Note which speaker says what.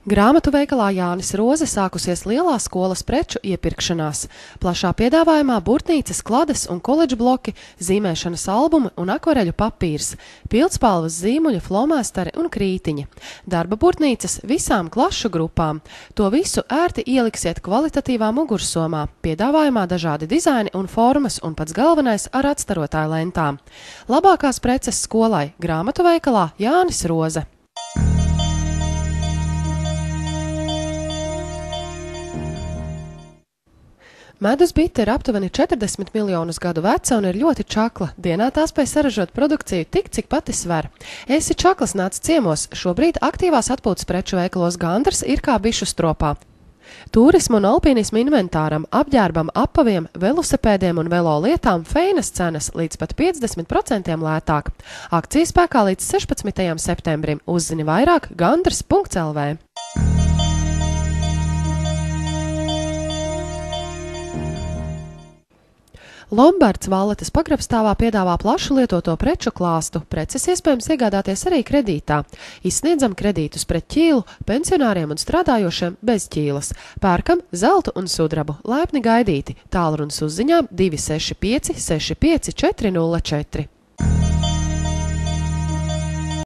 Speaker 1: Grāmatu veikalā Jānis Roze sākusies lielā skolas preču iepirkšanās. Plašā piedāvājumā burtnīcas, klades un koledžu bloki, zīmēšanas albumi un akvareļu papīrs, pildspalvas zīmuļi, flomasteri un krītiņi. Darba burtnīcas visām klašu grupām. To visu ērti ieliksiet kvalitatīvā mugursomā. Piedāvājumā dažādi dizaini un formas un pats galvenais ar atstarotāju lentām. Labākās preces skolai grāmatu veikalā Jānis Roze. Medus bite ir aptuveni 40 miljonus gadu veca un ir ļoti čakla. Dienā tā spēj saražot produkciju tik, cik pati sver. Esi čaklas nāc ciemos. Šobrīd aktīvās atpūtas preču veikalos Gandrs ir kā bišu stropā. Tūrismu un alpīnismu inventāram, apģērbam, apaviem, velosipēdiem un velo lietām feinas cenas līdz pat 50% lētāk. Akcija spēkā līdz 16. septembrim. Uzzini vairāk gandrs.lv. Lombards Valletes pagrabstāvā piedāvā plašu lietoto preču klāstu. Preces iespējams iegādāties arī kredītā. Izsniedzam kredītus pret ķīlu, pensionāriem un strādājošiem bez ķīlas. Pērkam zeltu un sudrabu. Laipni gaidīti. Tālrunis uzziņām 265 65 404.